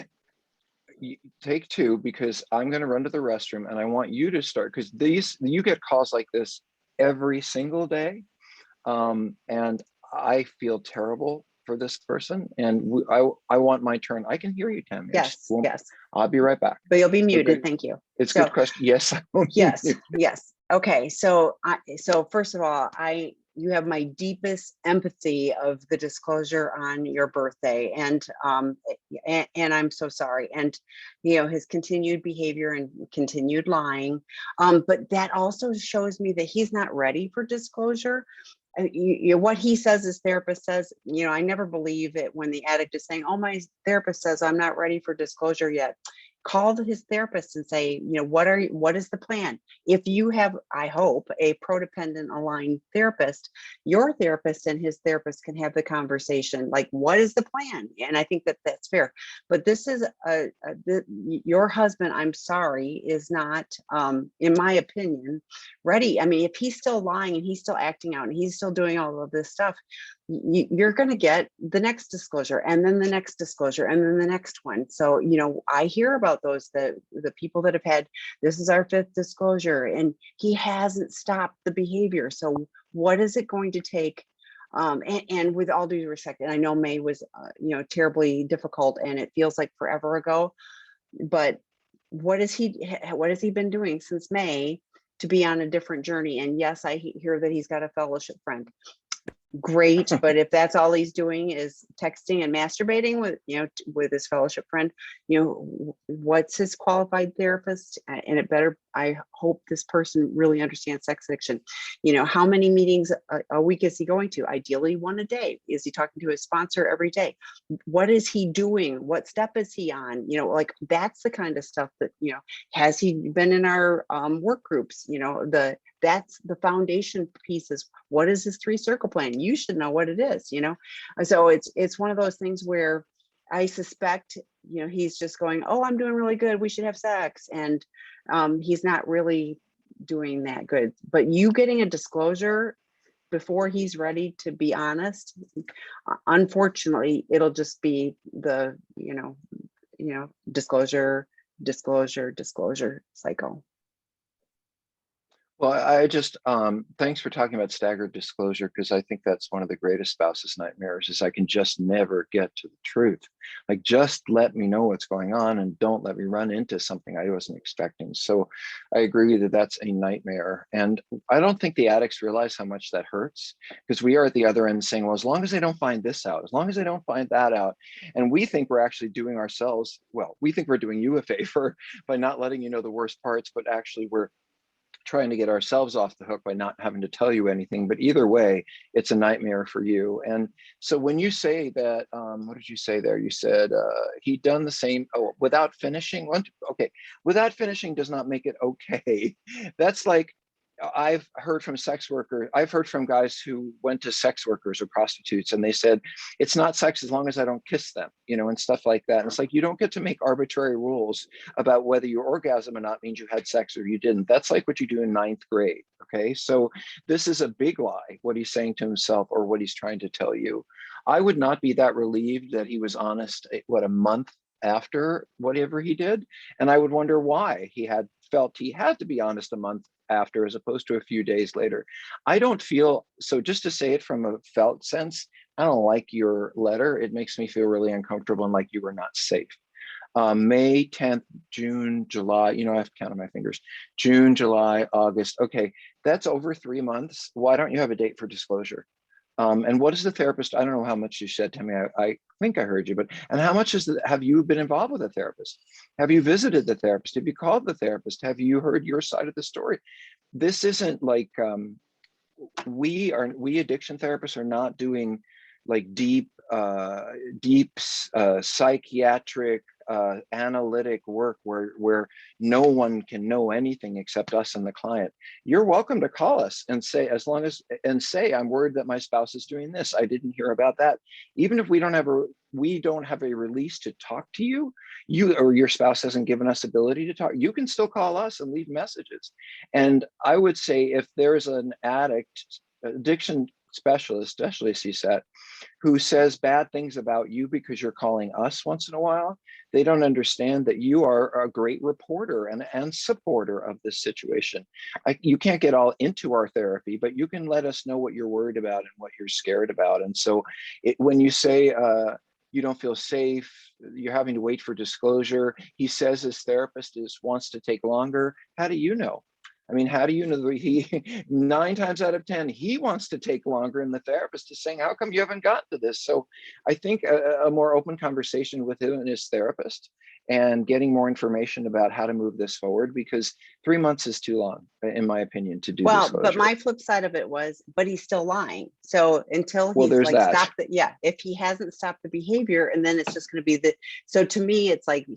Take two, because I'm going to run to the restroom, and I want you to start, because you get calls like this every single day, and I feel terrible for this person, and I want my turn. I can hear you, Tammy. Yes, yes. I'll be right back. But you'll be muted. Thank you. It's a good question. Yes. Yes. Yes. Okay. So first of all, you have my deepest empathy of the disclosure on your birthday, and I'm so sorry. And his continued behavior and continued lying, but that also shows me that he's not ready for disclosure. What he says, his therapist says, I never believe it when the addict is saying, oh, my therapist says I'm not ready for disclosure yet. Call his therapist and say, what is the plan? If you have, I hope, a codependent aligned therapist, your therapist and his therapist can have the conversation, like, what is the plan? And I think that that's fair. But this is your husband, I'm sorry, is not, in my opinion, ready. I mean, if he's still lying and he's still acting out and he's still doing all of this stuff, you're going to get the next disclosure, and then the next disclosure, and then the next one. So, I hear about those, the people that have had, this is our 5th disclosure, and he hasn't stopped the behavior. So what is it going to take? And with all due respect, and I know May was, terribly difficult, and it feels like forever ago, but what has he been doing since May to be on a different journey? And yes, I hear that he's got a fellowship friend. Great, but if that's all he's doing is texting and masturbating with his fellowship friend, what's his qualified therapist? And I hope this person really understands sex addiction. How many meetings a week is he going to? Ideally 1 a day. Is he talking to his sponsor every day? What is he doing? What step is he on? That's the kind of stuff that, has he been in our work groups? That's the foundation pieces. What is his 3-circle plan? You should know what it is, So it's one of those things where I suspect, he's just going, oh, I'm doing really good, we should have sex. And he's not really doing that good. But you getting a disclosure before he's ready to be honest, unfortunately, it'll just be the, disclosure cycle. Well, I just, thanks for talking about staggered disclosure, because I think that's one of the greatest spouse's nightmares, is I can just never get to the truth. Like, just let me know what's going on and don't let me run into something I wasn't expecting. So I agree with you that that's a nightmare. And I don't think the addicts realize how much that hurts, because we are at the other end saying, well, as long as they don't find this out, as long as they don't find that out. And we think we're actually doing ourselves, well, we think we're doing you a favor by not letting you know the worst parts, but actually we're trying to get ourselves off the hook by not having to tell you anything. But either way, it's a nightmare for you. And so when you say that, what did you say there? You said he'd done the same, without finishing. Okay, without finishing does not make it okay. That's like, I've heard from guys who went to sex workers or prostitutes, and they said, it's not sex as long as I don't kiss them, and stuff like that. And it's like, you don't get to make arbitrary rules about whether you orgasm or not means you had sex or you didn't. That's like what you do in 9th grade. Okay. So this is a big lie, what he's saying to himself or what he's trying to tell you. I would not be that relieved that he was honest, a month after whatever he did. And I would wonder why he had felt he had to be honest a month after, as opposed to a few days later. I don't feel, so just to say it from a felt sense, I don't like your letter. It makes me feel really uncomfortable and like you were not safe. May 10th, June, July, I have to count on my fingers. June, July, August. Okay, that's over 3 months. Why don't you have a date for disclosure? And what is the therapist? I don't know how much you said to me. I think I heard you, and how much have you been involved with a therapist? Have you visited the therapist? Have you called the therapist? Have you heard your side of the story? This isn't like, we addiction therapists are not doing like deep psychiatric analytic work where no one can know anything except us and the client. You're welcome to call us and say, I'm worried that my spouse is doing this. I didn't hear about that. Even if we don't have a release to talk to you, you or your spouse hasn't given us ability to talk, you can still call us and leave messages. And I would say if there's an addiction specialist, especially CSAT, who says bad things about you because you're calling us once in a while, they don't understand that you are a great reporter and supporter of this situation. You can't get all into our therapy, but you can let us know what you're worried about and what you're scared about. And so when you say you don't feel safe, you're having to wait for disclosure, he says his therapist wants to take longer, how do you know? I mean, how do you know that he 9 times out of 10, he wants to take longer, and the therapist is saying, how come you haven't gotten to this? So I think a more open conversation with him and his therapist and getting more information about how to move this forward, because 3 months is too long, in my opinion, to do Well, disclosure. but my flip side of it was, but he's still lying. So until he's there's like that. stopped the, yeah, if he hasn't stopped the behavior, and then it's just going to be so to me, it's like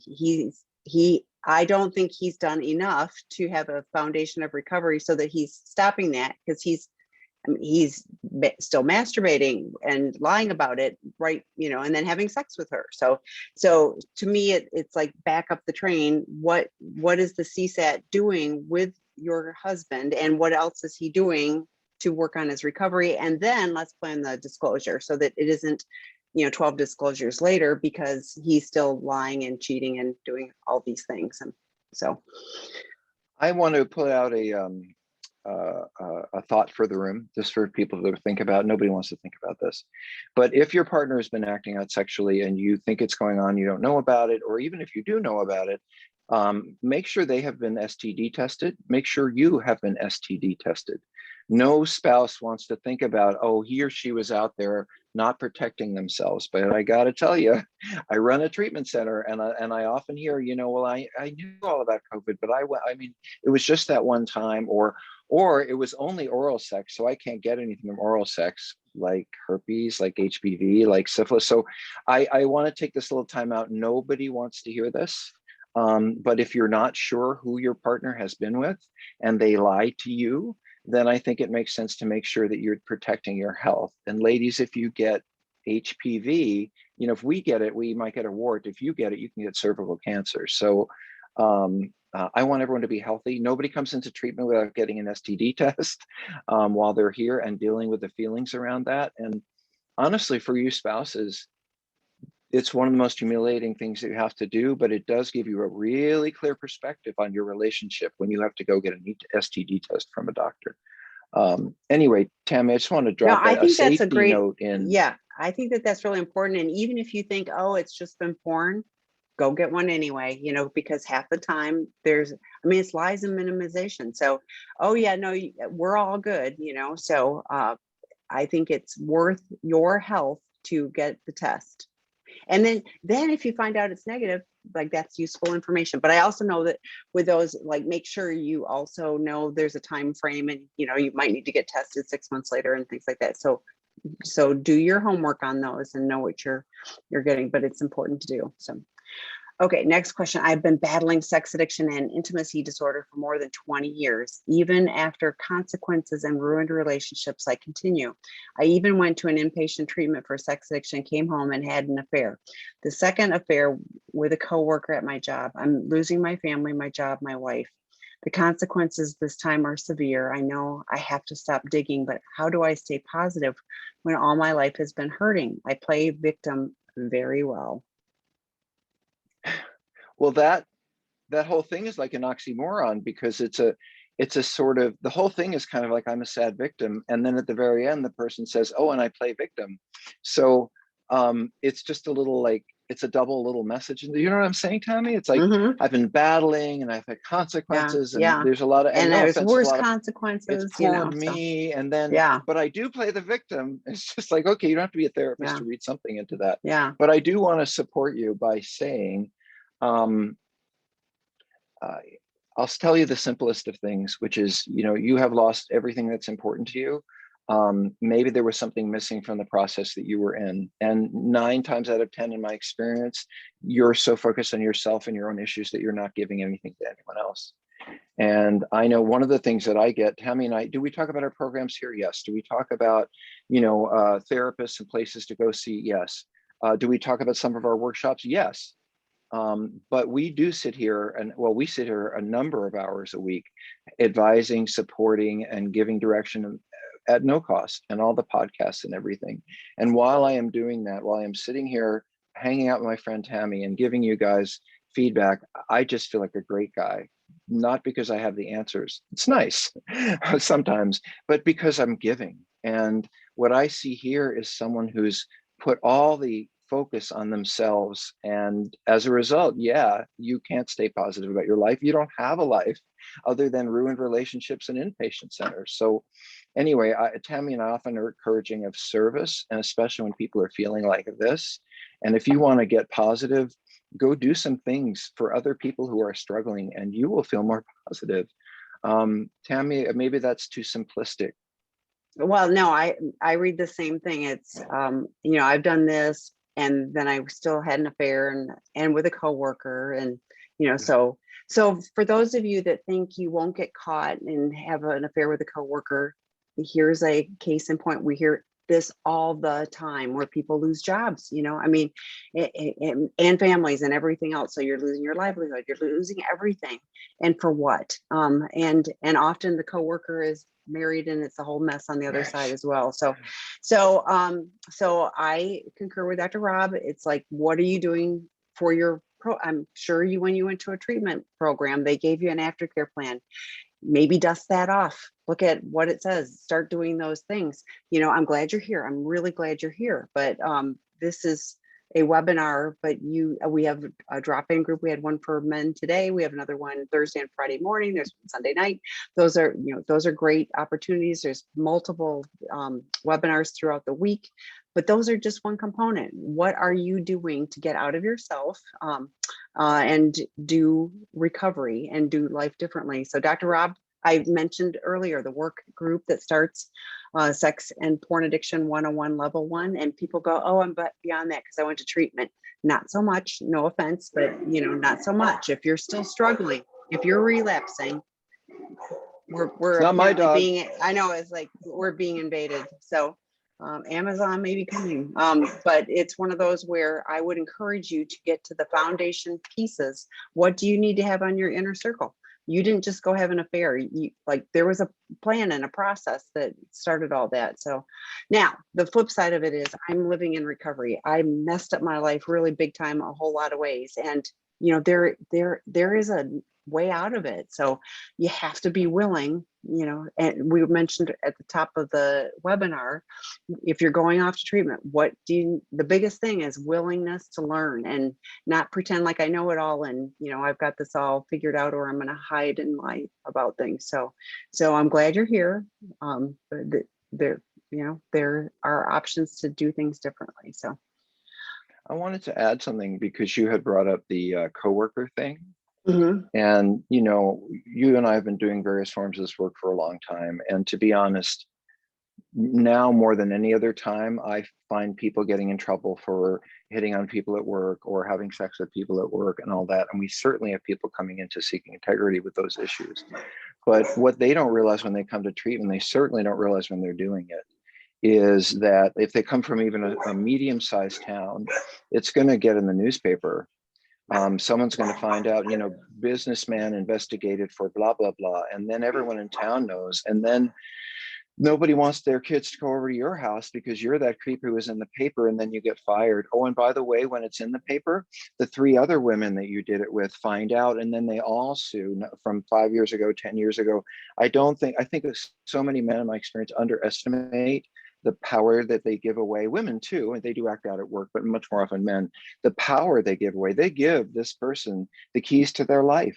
I don't think he's done enough to have a foundation of recovery so that he's stopping that, because he's still masturbating and lying about it, right? And then having sex with her. So to me, it's like back up the train. What is the CSAT doing with your husband, and what else is he doing to work on his recovery? And then let's plan the disclosure so that it isn't 12 disclosures later because he's still lying and cheating and doing all these things. And so I want to put out a thought for the room, just for people to think about. Nobody wants to think about this, but if your partner has been acting out sexually and you think it's going on, you don't know about it, or even if you do know about it, make sure they have been STD tested. Make sure you have been STD tested. No spouse wants to think about, oh, he or she was out there not protecting themselves. But I got to tell you, I run a treatment center, and I often hear, well, I knew all about COVID, but I mean, it was just that one time, or it was only oral sex, so I can't get anything from oral sex, like herpes, like HPV, like syphilis. So I want to take this little time out. Nobody wants to hear this. But if you're not sure who your partner has been with and they lie to you, then I think it makes sense to make sure that you're protecting your health. And ladies, if you get HPV, if we get it, we might get a wart. If you get it, you can get cervical cancer. So I want everyone to be healthy. Nobody comes into treatment without getting an STD test while they're here and dealing with the feelings around that. And honestly, for you spouses, it's one of the most humiliating things that you have to do, but it does give you a really clear perspective on your relationship when you have to go get an STD test from a doctor. Anyway, Tammy, I just want to drop a safety note in. Yeah, I think that's really important. And even if you think, oh, it's just been porn, go get one anyway, because half the time it's lies and minimization. So, oh yeah, no, we're all good, so I think it's worth your health to get the test. And then if you find out it's negative, like, that's useful information. But I also know that with those, like, make sure you also know there's a time frame, and you might need to get tested 6 months later and things like that. So do your homework on those and know what you're getting, but it's important to do. So okay, next question. I've been battling sex addiction and intimacy disorder for more than 20 years. Even after consequences and ruined relationships, I continue. I even went to an inpatient treatment for sex addiction, came home and had an affair. The second affair with a coworker at my job. I'm losing my family, my job, my wife. The consequences this time are severe. I know I have to stop digging, but how do I stay positive when all my life has been hurting? I play victim very well. Well, that whole thing is like an oxymoron, because it's a sort of, the whole thing is kind of like, I'm a sad victim, and then at the very end the person says, oh, and I play victim. So it's just a little, like, it's a double little message. You know what I'm saying, Tammy? It's like, I've been battling and I've had consequences, and there's a lot of, and no there's offense, worse consequences, it's poor me. And then, but I do play the victim. It's just like, okay, you don't have to be a therapist to read something into that. But I do want to support you by saying, I'll tell you the simplest of things, which is, you have lost everything that's important to you. Maybe there was something missing from the process that you were in. And 9 times out of 10, in my experience, you're so focused on yourself and your own issues that you're not giving anything to anyone else. And I know one of the things that I get, Tammy and I, do we talk about our programs here? Yes. Do we talk about, therapists and places to go see? Yes. Do we talk about some of our workshops? Yes. But we do sit here we sit here a number of hours a week, advising, supporting, and giving direction at no cost, and all the podcasts and everything. And while I am doing that, while I'm sitting here hanging out with my friend Tammy and giving you guys feedback, I just feel like a great guy. Not because I have the answers. It's nice sometimes, but because I'm giving. And what I see here is someone who's put all the focus on themselves. And as a result, yeah, you can't stay positive about your life. You don't have a life other than ruined relationships and inpatient centers. So anyway, Tammy and I often are encouraging of service, and especially when people are feeling like this. And if you want to get positive, go do some things for other people who are struggling, and you will feel more positive. Tammy, maybe that's too simplistic. Well, no, I read the same thing. It's I've done this, and then I still had an affair and with a coworker, and so for those of you that think you won't get caught and have an affair with a coworker, here's a case in point. We hear this all the time, where people lose jobs, I mean, and families and everything else. So you're losing your livelihood, you're losing everything, and for what? And often the coworker is married, and it's a whole mess on the other side as well. So I concur with Dr. Rob. It's like, what are you doing for your I'm sure when you went to a treatment program, they gave you an aftercare plan. Maybe dust that off. Look at what it says. Start doing those things. I'm glad you're here. I'm really glad you're here. But this is a webinar, but we have a drop-in group. We had one for men today. We have another one Thursday and Friday morning. There's one Sunday night. Those are great opportunities. There's multiple webinars throughout the week, but those are just one component. What are you doing to get out of yourself and do recovery and do life differently? So Dr. Rob, I mentioned earlier the work group that starts sex and porn addiction 101 level 1, and people go, oh, I'm beyond that because I went to treatment. Not so much, no offense, but not so much. If you're still struggling, if you're relapsing, we're not my dog. I know, it's like we're being invaded. So Amazon may be coming, but it's one of those where I would encourage you to get to the foundation pieces. What do you need to have on your inner circle? You didn't just go have an affair. There was a plan and a process that started all that. So now the flip side of it is I'm living in recovery. I messed up my life really big time, a whole lot of ways. And, there is a way out of it. So you have to be willing, and we mentioned at the top of the webinar, if you're going off to treatment, the biggest thing is willingness to learn and not pretend like I know it all. And, I've got this all figured out, or I'm going to hide and lie about things. So I'm glad you're here. There are options to do things differently. So I wanted to add something because you had brought up the coworker thing. mm-hmm. And, you and I have been doing various forms of this work for a long time. And to be honest, now more than any other time, I find people getting in trouble for hitting on people at work or having sex with people at work and all that. And we certainly have people coming into seeking integrity with those issues. But what they don't realize when they come to treatment, they certainly don't realize when they're doing it, is that if they come from even a medium-sized town, it's going to get in the newspaper. Someone's going to find out, businessman investigated for blah, blah, blah. And then everyone in town knows. And then nobody wants their kids to go over to your house because you're that creep who was in the paper, and then you get fired. Oh, and by the way, when it's in the paper, the 3 other women that you did it with find out, and then they all sue from 5 years ago, 10 years ago. I think so many men in my experience underestimate the power that they give away. Women too, and they do act out at work, but much more often men, the power they give away. They give this person the keys to their life,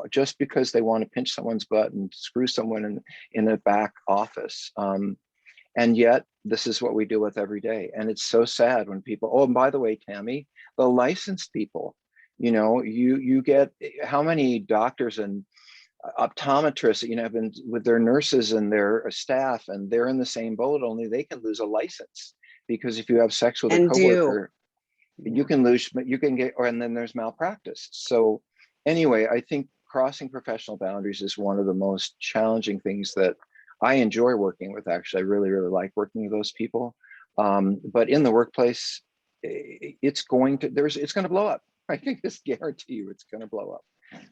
just because they want to pinch someone's butt and screw someone in a back office. And yet this is what we deal with every day. And it's so sad when people, oh, and by the way, Tammy, the licensed people, you get how many doctors and optometrists, have been with their nurses and their staff, and they're in the same boat, only they can lose a license because if you have sex with a And coworker, yeah. you can get, and then there's malpractice. So anyway, I think crossing professional boundaries is one of the most challenging things that I enjoy working with. Actually, I really, really like working with those people. But in the workplace, it's going to blow up. I can just guarantee you it's going to blow up.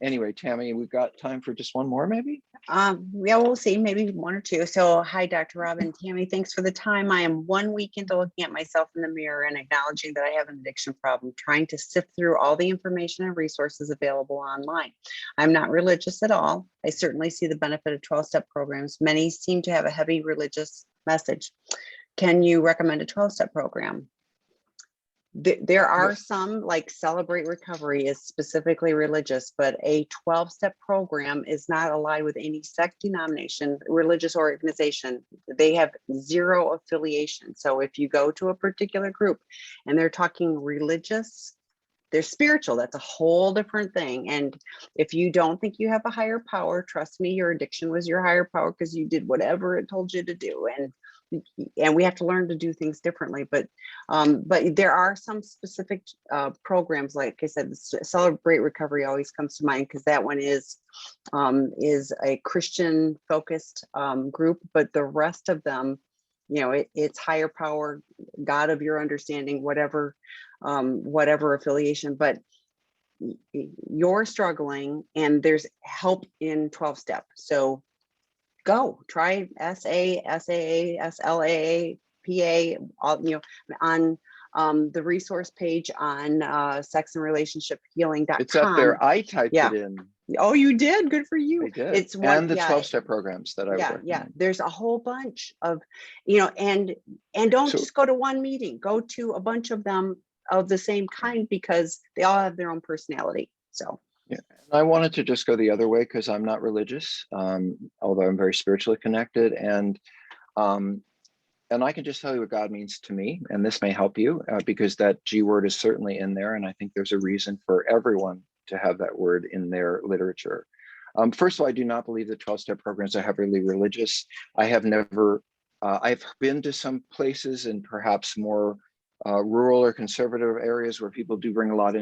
Anyway, Tami, we've got time for just one more, maybe? Yeah, we'll see, maybe one or two. So hi, Dr. Robin. Tami, thanks for the time. I am 1 week into looking at myself in the mirror and acknowledging that I have an addiction problem, trying to sift through all the information and resources available online. I'm not religious at all. I certainly see the benefit of 12-step programs. Many seem to have a heavy religious message. Can you recommend a 12-step program? There are some, like Celebrate Recovery is specifically religious, but a 12-step program is not allied with any sect, denomination, religious organization. They have zero affiliation. So if you go to a particular group and they're talking religious, they're spiritual, that's a whole different thing. And if you don't think you have a higher power, trust me, your addiction was your higher power because you did whatever it told you to do. And we have to learn to do things differently, but there are some specific programs, like I said, Celebrate Recovery always comes to mind because that one is a Christian focused group, but the rest of them, it's higher power, God of your understanding, whatever affiliation, but you're struggling and there's help in 12-step. So go try SA, SAA, SLAA, PA, all, on the resource page on sex and relationship healing.com. It's up there. I typed it in. Oh, you did? Good for you. I did. It's one, and the 12-step programs that I work. Yeah. There's a whole bunch of, and don't just go to one meeting, go to a bunch of them of the same kind because they all have their own personality. So. Yeah, I wanted to just go the other way because I'm not religious, although I'm very spiritually connected, and I can just tell you what God means to me, and this may help you because that G word is certainly in there, and I think there's a reason for everyone to have that word in their literature. First of all, I do not believe the 12-step programs are heavily religious. I have never, I've been to some places in perhaps more rural or conservative areas where people do bring a lot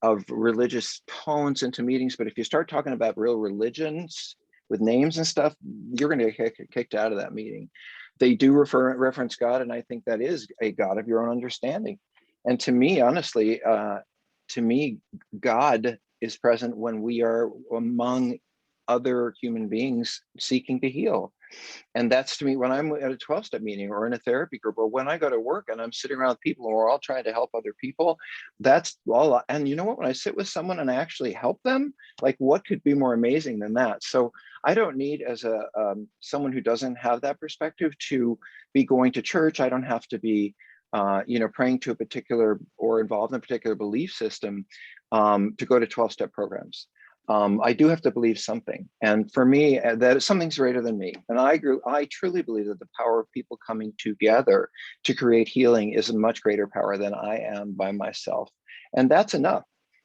of religious tones into meetings, but if you start talking about real religions with names and stuff, you're going to get kicked out of that meeting. They do reference God, and I think that is a God of your own understanding. And to me, honestly, God is present when we are among other human beings seeking to heal. And that's, to me, when I'm at a 12-step meeting or in a therapy group, or when I go to work and I'm sitting around with people and we're all trying to help other people, that's all. And you know what, when I sit with someone and I actually help them, like, what could be more amazing than that? So I don't need, as a someone who doesn't have that perspective, to be going to church. I don't have to be praying to a particular or involved in a particular belief system to go to 12-step programs. I do have to believe something. And for me, that something's greater than me. And I truly believe that the power of people coming together to create healing is a much greater power than I am by myself. And that's enough.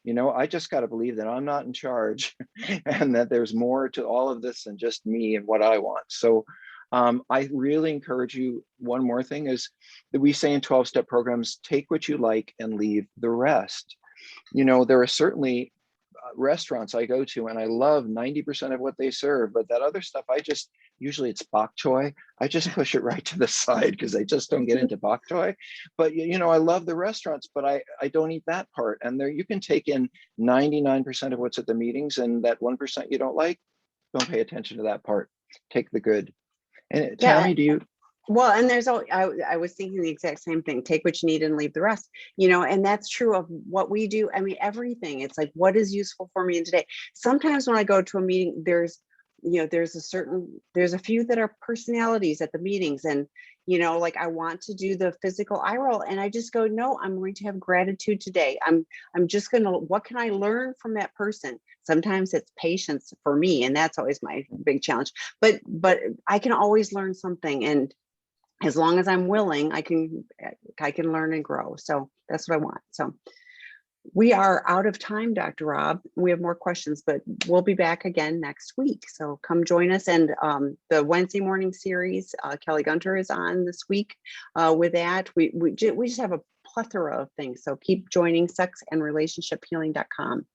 I just got to believe that I'm not in charge and that there's more to all of this than just me and what I want. So I really encourage you. One more thing is that we say in 12-step programs, take what you like and leave the rest. There are certainly restaurants I go to and I love 90% of what they serve, but that other stuff, usually it's bok choy. I just push it right to the side because I just don't get into bok choy. But I love the restaurants, but I don't eat that part. And there you can take in 99% of what's at the meetings, and that 1% you don't like, don't pay attention to that part. Take the good. And Tami, do you? Well, and I was thinking the exact same thing. Take what you need and leave the rest, and that's true of what we do. I mean, everything. It's like, what is useful for me in today? Sometimes when I go to a meeting, there's a few that are personalities at the meetings, and, like, I want to do the physical eye roll, and I just go, no, I'm going to have gratitude today. I'm just going to, what can I learn from that person? Sometimes it's patience for me, and that's always my big challenge, but I can always learn something. And as long as I'm willing, I can learn and grow. So that's what I want. So We are out of time, Dr. Rob. We have more questions, but we'll be back again next week. So come join us. And the Wednesday morning series, Kelly Gunter is on this week with that. We just have a plethora of things. So keep joining sexandrelationshiphealing.com.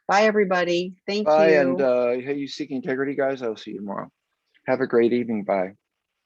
Bye, everybody. Thank Bye. you. And hey, you seek integrity, guys. I'll see you tomorrow. Have a great evening. Bye.